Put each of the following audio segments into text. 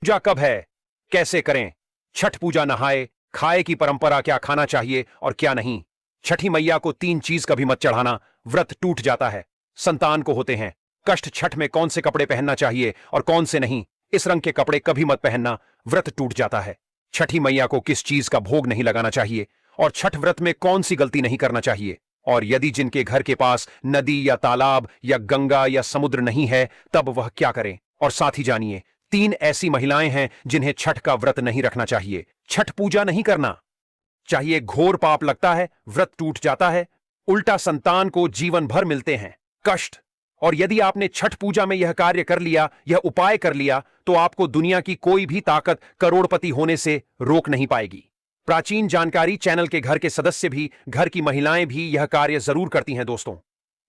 पूजा कब है, कैसे करें? छठ पूजा नहाए खाए की परंपरा, क्या खाना चाहिए और क्या नहीं। छठी मैया को 3 चीज कभी मत चढ़ाना, व्रत टूट जाता है। संतान को होते हैं कष्ट। छठ में कौन से कपड़े पहनना चाहिए और कौन से नहीं, इस रंग के कपड़े कभी मत पहनना, व्रत टूट जाता है। छठी मैया को किस चीज का भोग नहीं लगाना चाहिए और छठ व्रत में कौन सी गलती नहीं करना चाहिए। और यदि जिनके घर के पास नदी या तालाब या गंगा या समुद्र नहीं है, तब वह क्या करें। और साथ ही जानिए 3 ऐसी महिलाएं हैं जिन्हें छठ का व्रत नहीं रखना चाहिए, छठ पूजा नहीं करना चाहिए। घोर पाप लगता है, व्रत टूट जाता है, उल्टा संतान को जीवन भर मिलते हैं कष्ट। और यदि आपने छठ पूजा में यह कार्य कर लिया, यह उपाय कर लिया, तो आपको दुनिया की कोई भी ताकत करोड़पति होने से रोक नहीं पाएगी। प्राचीन जानकारी चैनल के घर के सदस्य भी, घर की महिलाएं भी यह कार्य जरूर करती हैं दोस्तों।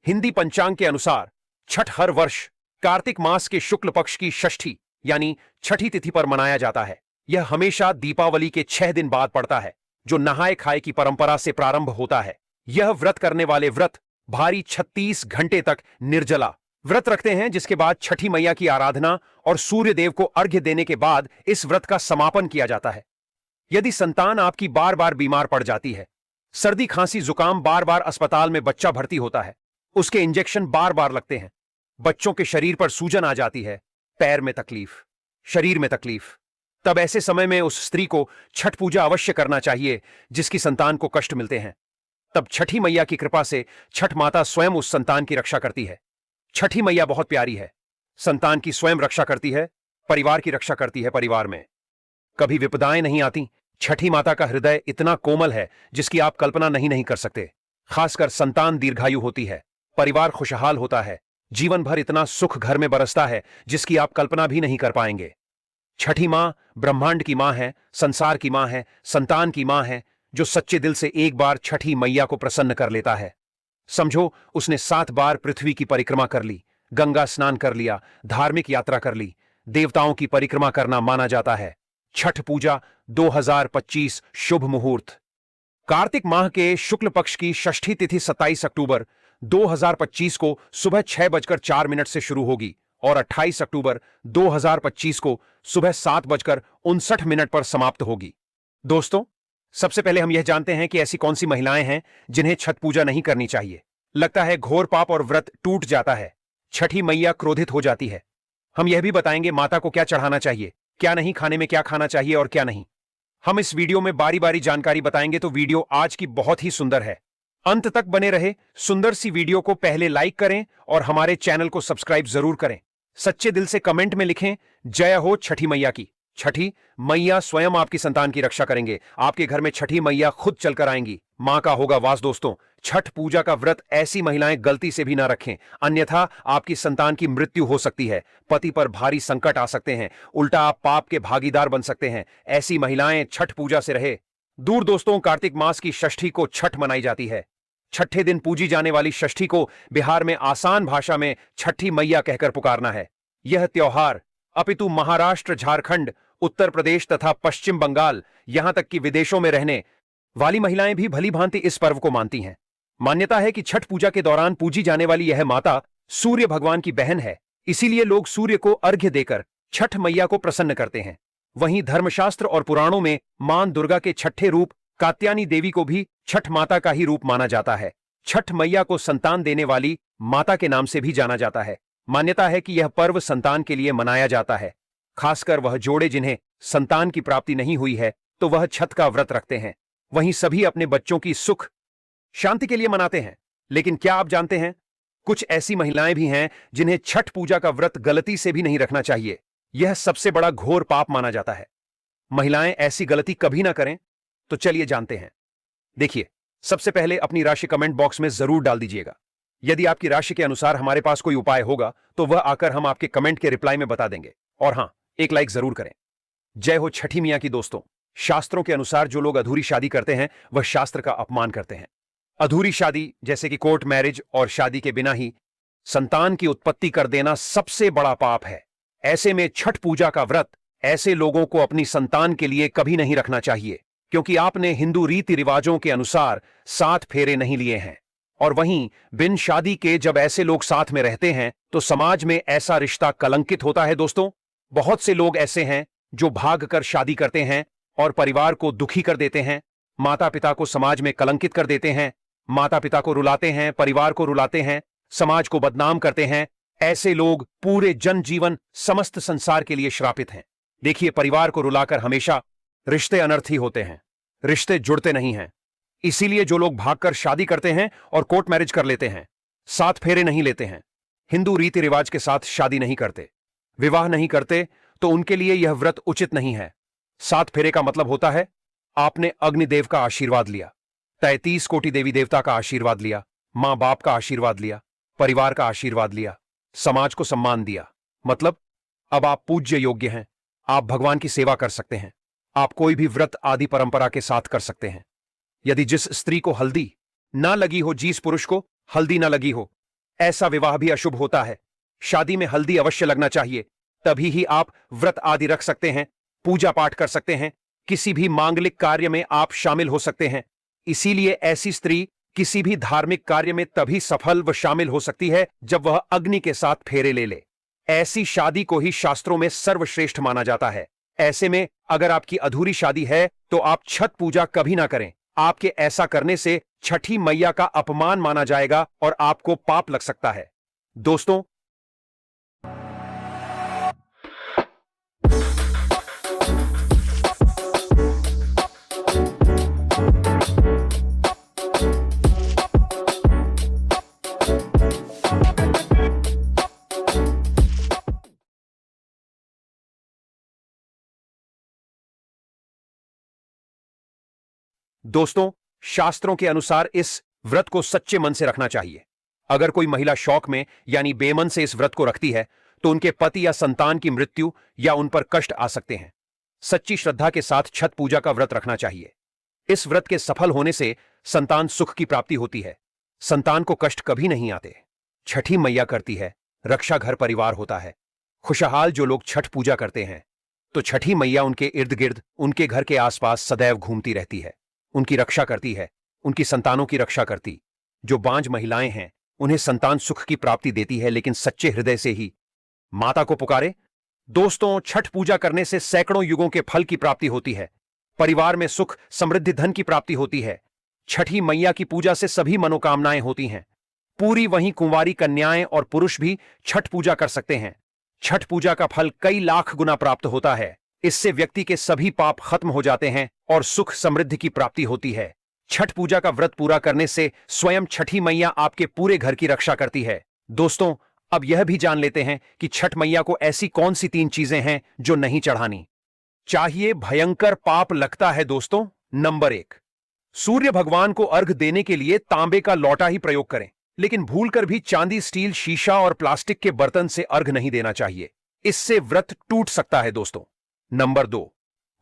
हिंदी पंचांग के अनुसार छठ हर वर्ष कार्तिक मास के शुक्ल पक्ष की षष्ठी यानी छठी तिथि पर मनाया जाता है। यह हमेशा दीपावली के 6 दिन बाद पड़ता है, जो नहाए खाए की परंपरा से प्रारंभ होता है। यह व्रत करने वाले व्रत भारी 36 घंटे तक निर्जला व्रत रखते हैं, जिसके बाद छठी मैया की आराधना और सूर्य देव को अर्घ्य देने के बाद इस व्रत का समापन किया जाता है। यदि संतान आपकी बार बार बीमार पड़ जाती है, सर्दी खांसी जुकाम, बार बार अस्पताल में बच्चा भर्ती होता है, उसके इंजेक्शन बार बार लगते हैं, बच्चों के शरीर पर सूजन आ जाती है, पैर में तकलीफ, शरीर में तकलीफ, तब ऐसे समय में उस स्त्री को छठ पूजा अवश्य करना चाहिए जिसकी संतान को कष्ट मिलते हैं। तब छठी मैया की कृपा से छठ माता स्वयं उस संतान की रक्षा करती है। छठी मैया बहुत प्यारी है, संतान की स्वयं रक्षा करती है, परिवार की रक्षा करती है। परिवार में कभी विपदाएं नहीं आती। छठी माता का हृदय इतना कोमल है जिसकी आप कल्पना नहीं कर सकते। खासकर संतान दीर्घायु होती है, परिवार खुशहाल होता है, जीवन भर इतना सुख घर में बरसता है जिसकी आप कल्पना भी नहीं कर पाएंगे। छठी मां ब्रह्मांड की मां है, संसार की मां है, संतान की मां है। जो सच्चे दिल से एक बार छठी मैया को प्रसन्न कर लेता है, समझो उसने 7 बार पृथ्वी की परिक्रमा कर ली, गंगा स्नान कर लिया, धार्मिक यात्रा कर ली, देवताओं की परिक्रमा करना माना जाता है। छठ पूजा 2025 शुभ मुहूर्त कार्तिक माह के शुक्ल पक्ष की षष्ठी तिथि 27 अक्टूबर 2025 को सुबह 6:04 से शुरू होगी और 28 अक्टूबर 2025 को सुबह 7:59 पर समाप्त होगी। दोस्तों, सबसे पहले हम यह जानते हैं कि ऐसी कौन सी महिलाएं हैं जिन्हें छठ पूजा नहीं करनी चाहिए। लगता है घोर पाप और व्रत टूट जाता है, छठी मैया क्रोधित हो जाती है। हम यह भी बताएंगे माता को क्या चढ़ाना चाहिए, क्या नहीं, खाने में क्या खाना चाहिए और क्या नहीं। हम इस वीडियो में बारी बारी जानकारी बताएंगे, तो वीडियो आज की बहुत ही सुंदर है, अंत तक बने रहे। सुंदर सी वीडियो को पहले लाइक करें और हमारे चैनल को सब्सक्राइब जरूर करें। सच्चे दिल से कमेंट में लिखें, जय हो छठी मैया की। छठी मैया स्वयं आपकी संतान की रक्षा करेंगे, आपके घर में छठी मैया खुद चलकर आएंगी, मां का होगा वास। दोस्तों, छठ पूजा का व्रत ऐसी महिलाएं गलती से भी ना रखें, अन्यथा आपकी संतान की मृत्यु हो सकती है, पति पर भारी संकट आ सकते हैं, उल्टा आप पाप के भागीदार बन सकते हैं। ऐसी महिलाएं छठ पूजा से रहे दूर। दोस्तों, कार्तिक मास की षष्ठी को छठ मनाई जाती है। छठे दिन पूजी जाने वाली षष्ठी को बिहार में आसान भाषा में छठी मैया कहकर पुकारना है। यह त्योहार अपितु महाराष्ट्र, झारखंड, उत्तर प्रदेश तथा पश्चिम बंगाल, यहां तक कि विदेशों में रहने वाली महिलाएं भी भली भांति इस पर्व को मानती हैं। मान्यता है कि छठ पूजा के दौरान पूजी जाने वाली यह माता सूर्य भगवान की बहन है, इसीलिए लोग सूर्य को अर्घ्य देकर छठ मैया को प्रसन्न करते हैं। वहीं धर्मशास्त्र और पुराणों में मां दुर्गा के छठे रूप कात्यायनी देवी को भी छठ माता का ही रूप माना जाता है। छठ मैया को संतान देने वाली माता के नाम से भी जाना जाता है। मान्यता है कि यह पर्व संतान के लिए मनाया जाता है, खासकर वह जोड़े जिन्हें संतान की प्राप्ति नहीं हुई है, तो वह छठ का व्रत रखते हैं। वहीं सभी अपने बच्चों की सुख शांति के लिए मनाते हैं। लेकिन क्या आप जानते हैं, कुछ ऐसी महिलाएं भी हैं जिन्हें छठ पूजा का व्रत गलती से भी नहीं रखना चाहिए। यह सबसे बड़ा घोर पाप माना जाता है। महिलाएं ऐसी गलती कभी ना करें, तो चलिए जानते हैं। देखिए, सबसे पहले अपनी राशि कमेंट बॉक्स में जरूर डाल दीजिएगा। यदि आपकी राशि के अनुसार हमारे पास कोई उपाय होगा तो वह आकर हम आपके कमेंट के रिप्लाई में बता देंगे। और हां, एक लाइक जरूर करें। जय हो छठी मियां की। दोस्तों, शास्त्रों के अनुसार जो लोग अधूरी शादी करते हैं वह शास्त्र का अपमान करते हैं। अधूरी शादी जैसे कि कोर्ट मैरिज और शादी के बिना ही संतान की उत्पत्ति कर देना सबसे बड़ा पाप है। ऐसे में छठ पूजा का व्रत ऐसे लोगों को अपनी संतान के लिए कभी नहीं रखना चाहिए, क्योंकि आपने हिंदू रीति रिवाजों के अनुसार 7 फेरे नहीं लिए हैं। और वहीं बिन शादी के जब ऐसे लोग साथ में रहते हैं तो समाज में ऐसा रिश्ता कलंकित होता है। दोस्तों, बहुत से लोग ऐसे हैं जो भाग कर शादी करते हैं और परिवार को दुखी कर देते हैं, माता पिता को समाज में कलंकित कर देते हैं, माता पिता को रुलाते हैं, परिवार को रुलाते हैं, समाज को बदनाम करते हैं, ऐसे लोग पूरे जनजीवन समस्त संसार के लिए श्रापित हैं। देखिए, परिवार को रुलाकर हमेशा रिश्ते अनर्थी होते हैं, रिश्ते जुड़ते नहीं हैं। इसीलिए जो लोग भागकर शादी करते हैं और कोर्ट मैरिज कर लेते हैं, 7 फेरे नहीं लेते हैं, हिंदू रीति रिवाज के साथ शादी नहीं करते, विवाह नहीं करते, तो उनके लिए यह व्रत उचित नहीं है। 7 फेरे का मतलब होता है आपने अग्निदेव का आशीर्वाद लिया, 33 कोटि देवी देवता का आशीर्वाद लिया, मां बाप का आशीर्वाद लिया, परिवार का आशीर्वाद लिया, समाज को सम्मान दिया। मतलब अब आप पूज्य योग्य हैं, आप भगवान की सेवा कर सकते हैं, आप कोई भी व्रत आदि परंपरा के साथ कर सकते हैं। यदि जिस स्त्री को हल्दी ना लगी हो, जिस पुरुष को हल्दी ना लगी हो, ऐसा विवाह भी अशुभ होता है। शादी में हल्दी अवश्य लगना चाहिए, तभी ही आप व्रत आदि रख सकते हैं, पूजा पाठ कर सकते हैं, किसी भी मांगलिक कार्य में आप शामिल हो सकते हैं। इसीलिए ऐसी स्त्री किसी भी धार्मिक कार्य में तभी सफल व शामिल हो सकती है जब वह अग्नि के साथ फेरे ले ले। ऐसी शादी को ही शास्त्रों में सर्वश्रेष्ठ माना जाता है। ऐसे में अगर आपकी अधूरी शादी है तो आप छठ पूजा कभी ना करें। आपके ऐसा करने से छठी मैया का अपमान माना जाएगा और आपको पाप लग सकता है। दोस्तों, शास्त्रों के अनुसार इस व्रत को सच्चे मन से रखना चाहिए। अगर कोई महिला शौक में यानी बेमन से इस व्रत को रखती है तो उनके पति या संतान की मृत्यु या उन पर कष्ट आ सकते हैं। सच्ची श्रद्धा के साथ छठ पूजा का व्रत रखना चाहिए। इस व्रत के सफल होने से संतान सुख की प्राप्ति होती है, संतान को कष्ट कभी नहीं आते। छठी मैया करती है रक्षा, घर परिवार होता है खुशहाल। जो लोग छठ पूजा करते हैं तो छठी मैया उनके इर्द गिर्द, उनके घर के आसपास सदैव घूमती रहती है, उनकी रक्षा करती है, उनकी संतानों की रक्षा करती। जो बांझ महिलाएं हैं उन्हें संतान सुख की प्राप्ति देती है, लेकिन सच्चे हृदय से ही माता को पुकारे। दोस्तों, छठ पूजा करने से सैकड़ों युगों के फल की प्राप्ति होती है, परिवार में सुख समृद्धि धन की प्राप्ति होती है। छठी मैया की पूजा से सभी मनोकामनाएं होती हैं। पूरी वहीं कुंवारी कन्याएं और पुरुष भी छठ पूजा कर सकते हैं। छठ पूजा का फल कई लाख गुना प्राप्त होता है। इससे व्यक्ति के सभी पाप खत्म हो जाते हैं और सुख समृद्धि की प्राप्ति होती है। छठ पूजा का व्रत पूरा करने से स्वयं छठी मैया आपके पूरे घर की रक्षा करती है। दोस्तों, अब यह भी जान लेते हैं कि छठ मैया को ऐसी कौन सी 3 चीजें हैं जो नहीं चढ़ानी चाहिए। भयंकर पाप लगता है दोस्तों। नंबर 1, सूर्य भगवान को अर्घ देने के लिए तांबे का लौटा ही प्रयोग करें, लेकिन भूलकर भी चांदी, स्टील, शीशा और प्लास्टिक के बर्तन से अर्घ नहीं देना चाहिए, इससे व्रत टूट सकता है दोस्तों। नंबर 2,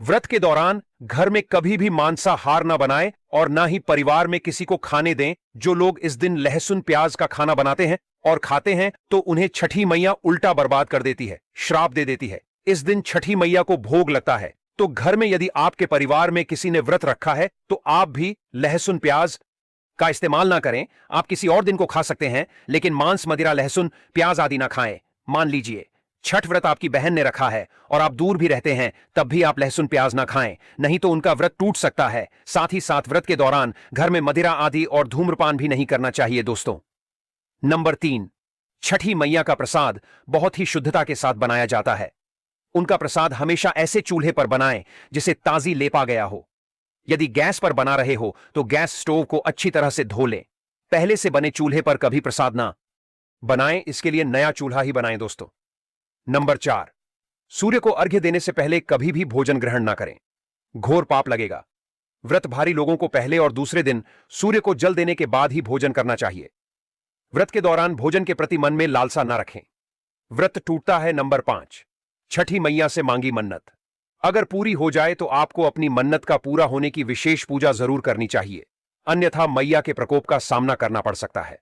व्रत के दौरान घर में कभी भी मांसाहार न बनाएं और ना ही परिवार में किसी को खाने दें। जो लोग इस दिन लहसुन प्याज का खाना बनाते हैं और खाते हैं तो उन्हें छठी मैया उल्टा बर्बाद कर देती है, श्राप दे देती है। इस दिन छठी मैया को भोग लगता है, तो घर में यदि आपके परिवार में किसी ने व्रत रखा है तो आप भी लहसुन प्याज का इस्तेमाल ना करें। आप किसी और दिन को खा सकते हैं, लेकिन मांस, मदिरा, लहसुन प्याज आदि ना खाएं। मान लीजिए छठ व्रत आपकी बहन ने रखा है और आप दूर भी रहते हैं, तब भी आप लहसुन प्याज ना खाएं, नहीं तो उनका व्रत टूट सकता है। साथ ही साथ व्रत के दौरान घर में मदिरा आदि और धूम्रपान भी नहीं करना चाहिए दोस्तों। नंबर 3, छठी मैया का प्रसाद बहुत ही शुद्धता के साथ बनाया जाता है। उनका प्रसाद हमेशा ऐसे चूल्हे पर बनाएं जिसे ताजी लेपा गया हो। यदि गैस पर बना रहे हो तो गैस स्टोव को अच्छी तरह से धो लें। पहले से बने चूल्हे पर कभी प्रसाद ना बनाएं, इसके लिए नया चूल्हा ही बनाएं दोस्तों। नंबर 4, सूर्य को अर्घ्य देने से पहले कभी भी भोजन ग्रहण ना करें, घोर पाप लगेगा। व्रत भारी लोगों को पहले और दूसरे दिन सूर्य को जल देने के बाद ही भोजन करना चाहिए। व्रत के दौरान भोजन के प्रति मन में लालसा ना रखें, व्रत टूटता है। नंबर 5, छठी मैया से मांगी मन्नत अगर पूरी हो जाए तो आपको अपनी मन्नत का पूरा होने की विशेष पूजा जरूर करनी चाहिए, अन्यथा मैया के प्रकोप का सामना करना पड़ सकता है।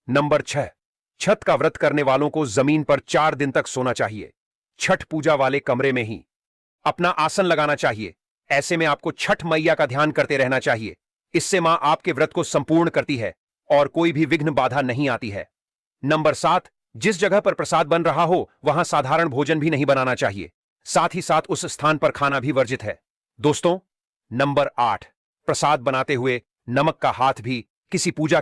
नंबर 6, छठ का व्रत करने वालों को जमीन पर 4 दिन तक सोना चाहिए। छठ पूजा वाले कमरे में ही अपना आसन लगाना चाहिए। ऐसे में आपको छठ मैया का ध्यान करते रहना चाहिए। इससे मां आपके व्रत को संपूर्ण करती है और कोई भी विघ्न बाधा नहीं आती है। नंबर 7, जिस जगह पर प्रसाद बन रहा हो वहां साधारण भोजन भी नहीं बनाना चाहिए। साथ ही साथ उस स्थान पर खाना भी वर्जित है। दोस्तों, नंबर 8, प्रसाद बनाते हुए नमक का हाथ भी किसी पूजा